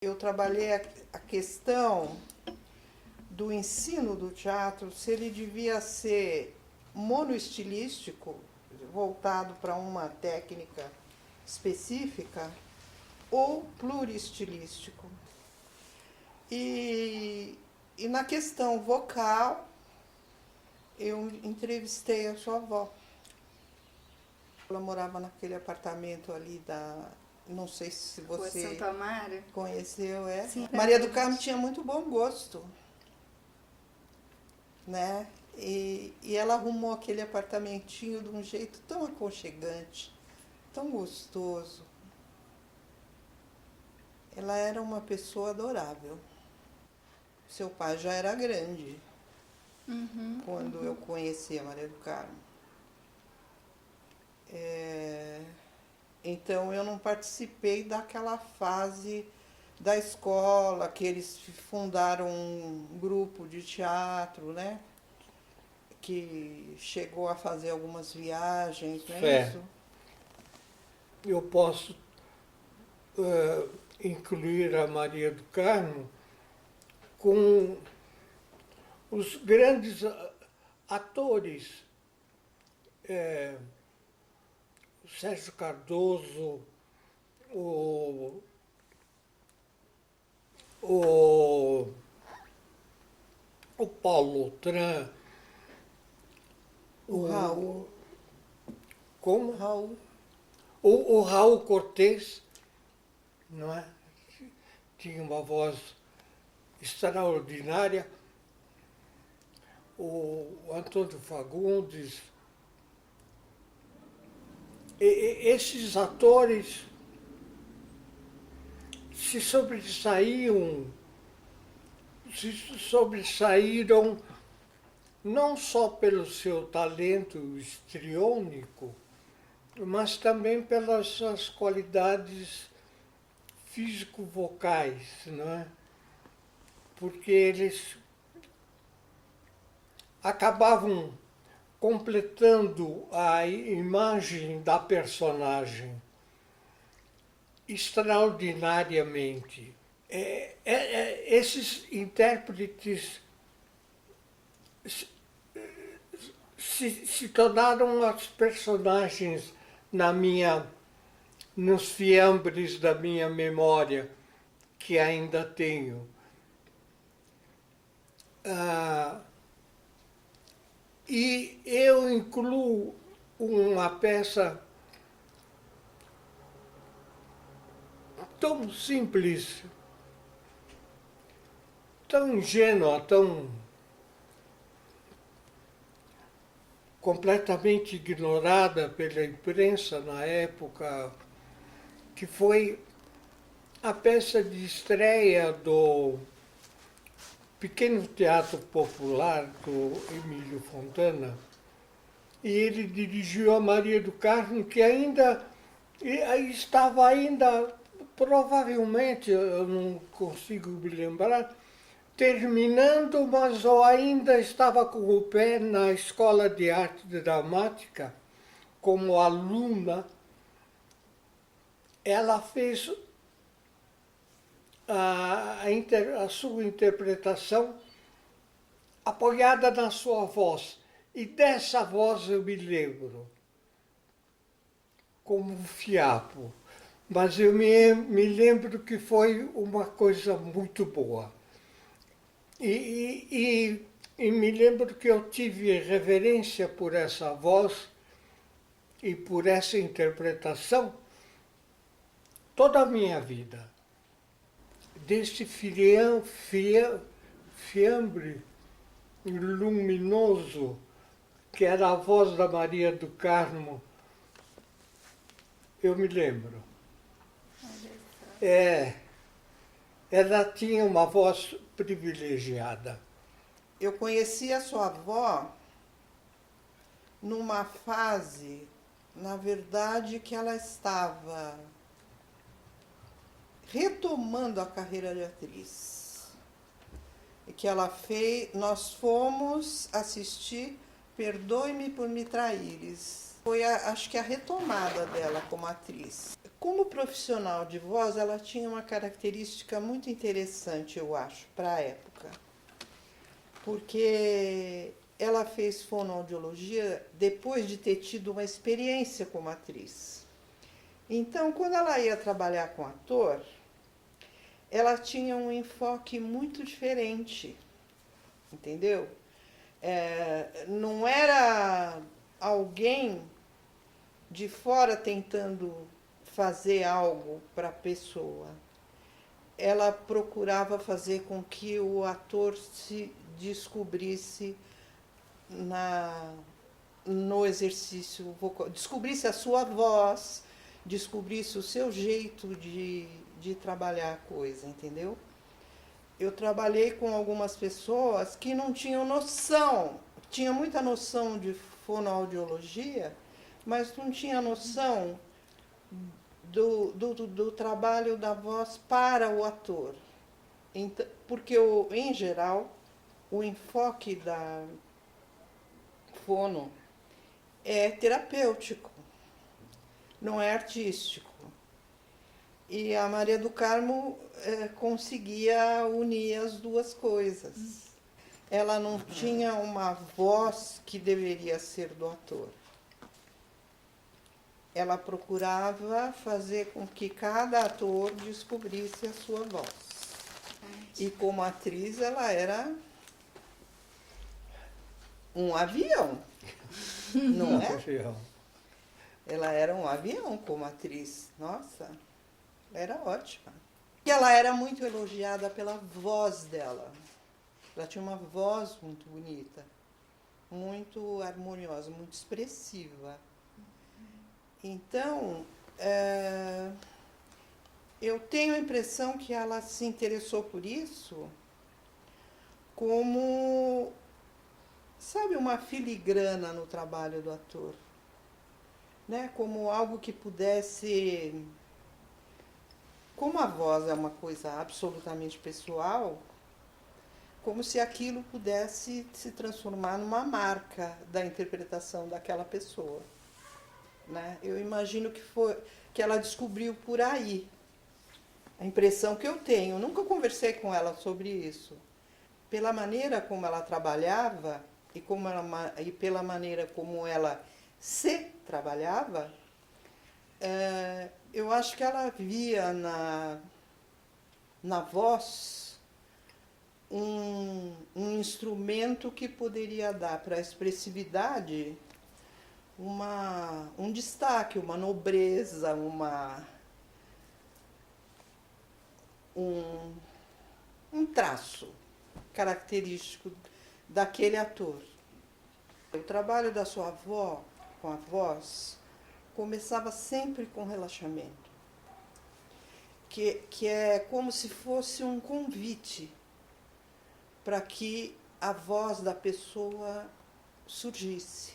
Eu trabalhei a questão do ensino do teatro, se ele devia ser monoestilístico, voltado para uma técnica específica, ou pluristilístico. E na questão vocal, eu entrevistei a sua avó. Ela morava naquele apartamento ali não sei se você Rua Santo Amaro? Conheceu, é? Sim. Maria do Carmo tinha muito bom gosto, né? E ela arrumou aquele apartamentinho de um jeito tão aconchegante, tão gostoso. Ela era uma pessoa adorável. Seu pai já era grande quando eu conheci a Maria do Carmo. Então eu não participei daquela fase da escola, que eles fundaram um grupo de teatro, né? Que chegou a fazer algumas viagens, não é isso? Eu posso incluir a Maria do Carmo com os grandes atores, o Sérgio Cardoso, o Paulo Outram, O Raul. Como? Raul. O Raul Cortez, não é? Tinha uma voz extraordinária. O Antônio Fagundes. Esses atores se sobressaíram não só pelo seu talento histriônico, mas também pelas suas qualidades físico-vocais, não é? Porque eles acabavam completando a imagem da personagem extraordinariamente. Esses intérpretes se tornaram as personagens nos fiambres da minha memória, que ainda tenho. E eu incluo uma peça tão simples, tão ingênua, tão completamente ignorada pela imprensa na época, que foi a peça de estreia do Pequeno Teatro Popular, do Emílio Fontana, e ele dirigiu a Maria do Carmo, que estava provavelmente, eu não consigo me lembrar, terminando, mas eu ainda estava com o pé na Escola de Arte Dramática, como aluna. Ela fez a sua interpretação apoiada na sua voz. E dessa voz eu me lembro, como um fiapo. Mas eu me lembro que foi uma coisa muito boa. E me lembro que eu tive reverência por essa voz e por essa interpretação toda a minha vida. Desse fiambre luminoso que era a voz da Maria do Carmo, eu me lembro. Ela tinha uma voz privilegiada. Eu conheci a sua avó numa fase, na verdade, que ela estava retomando a carreira de atriz. E que ela fez, nós fomos assistir Perdoe-me por me traíres. Foi, acho que, a retomada dela como atriz. Como profissional de voz, ela tinha uma característica muito interessante, eu acho, para a época. Porque ela fez fonoaudiologia depois de ter tido uma experiência como atriz. Então, quando ela ia trabalhar com ator, ela tinha um enfoque muito diferente, entendeu? Não era alguém de fora tentando fazer algo para a pessoa. Ela procurava fazer com que o ator se descobrisse no exercício vocal, descobrisse a sua voz, descobrisse o seu jeito de trabalhar a coisa, entendeu? Eu trabalhei com algumas pessoas que não tinham noção, tinha muita noção de fonoaudiologia, mas não tinha noção do trabalho da voz para o ator. Então, porque, em geral, o enfoque da fono é terapêutico, não é artístico. E a Maria do Carmo conseguia unir as duas coisas. Ela não tinha uma voz que deveria ser do ator. Ela procurava fazer com que cada ator descobrisse a sua voz. E como atriz, ela era um avião, não é? Ela era um avião como atriz. Nossa, era ótima. E ela era muito elogiada pela voz dela. Ela tinha uma voz muito bonita, muito harmoniosa, muito expressiva. Então, eu tenho a impressão que ela se interessou por isso como, sabe, uma filigrana no trabalho do ator, né? Como algo que pudesse... Como a voz é uma coisa absolutamente pessoal, como se aquilo pudesse se transformar numa marca da interpretação daquela pessoa. Né? Eu imagino que ela descobriu por aí. A impressão que eu tenho, nunca conversei com ela sobre isso. Pela maneira como ela trabalhava e pela maneira como ela se trabalhava, eu acho que ela via na voz um instrumento que poderia dar para a expressividade um destaque, uma nobreza, um traço característico daquele ator. O trabalho da sua avó com a voz começava sempre com relaxamento, que é como se fosse um convite para que a voz da pessoa surgisse,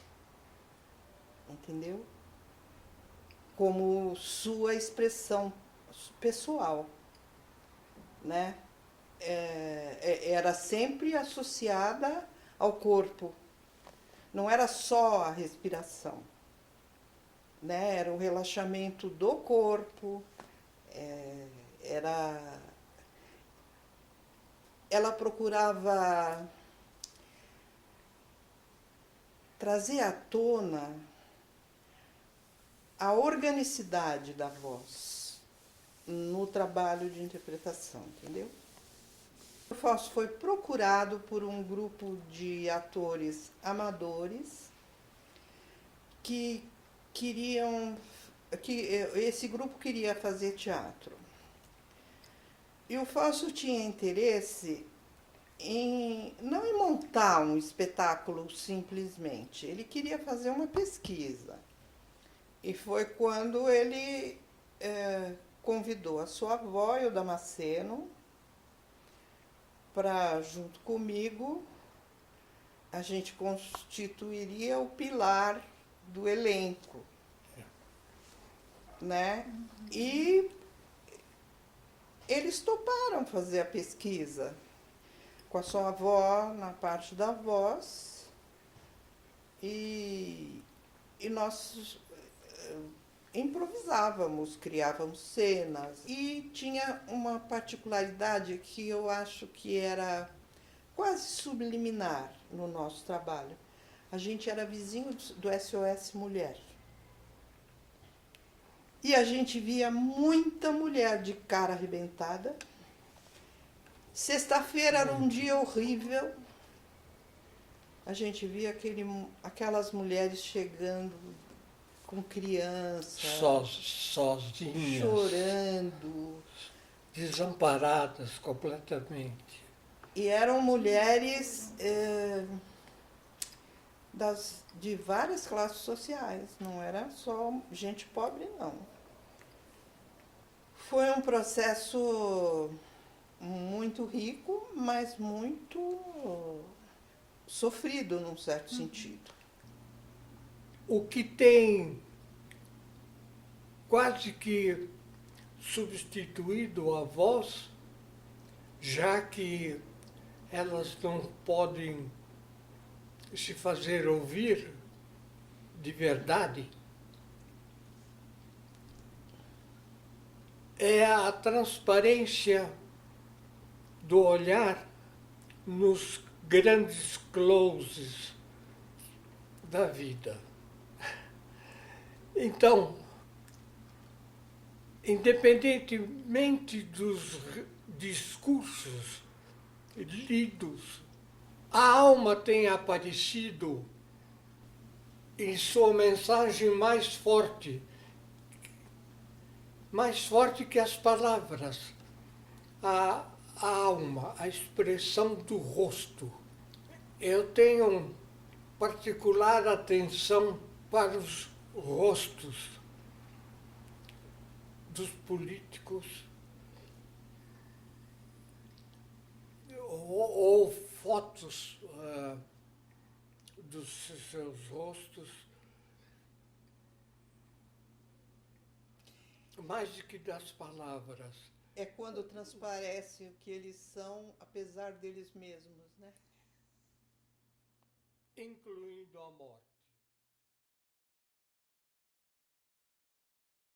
entendeu? Como sua expressão pessoal, né? Era sempre associada ao corpo, não era só a respiração, né? Era o relaxamento do corpo, ela procurava trazer à tona a organicidade da voz no trabalho de interpretação, entendeu? O Fausto foi procurado por um grupo de atores amadores que esse grupo queria fazer teatro. E o Fausto tinha interesse não em montar um espetáculo simplesmente, ele queria fazer uma pesquisa. E foi quando ele convidou a sua avó e o Damasceno para, junto comigo, a gente constituiria o pilar do elenco, né? E eles toparam fazer a pesquisa com a sua avó na parte da voz e nós improvisávamos, criávamos cenas. E tinha uma particularidade que eu acho que era quase subliminar no nosso trabalho. A gente era vizinho do SOS Mulher. E a gente via muita mulher de cara arrebentada. Sexta-feira era um dia horrível. A gente via aquelas mulheres chegando com criança, sozinhas, chorando. Desamparadas completamente. E eram mulheres de várias classes sociais, não era só gente pobre, não. Foi um processo muito rico, mas muito sofrido, num certo sentido. O que tem quase que substituído a voz, já que elas não podem se fazer ouvir de verdade, é a transparência do olhar nos grandes closes da vida. Então, independentemente dos discursos lidos, a alma tem aparecido em sua mensagem mais forte que as palavras. A alma, a expressão do rosto. Eu tenho particular atenção para os rostos dos políticos ou fotos dos seus rostos, mais do que das palavras. É quando transparece o que eles são, apesar deles mesmos, né? Incluindo a morte.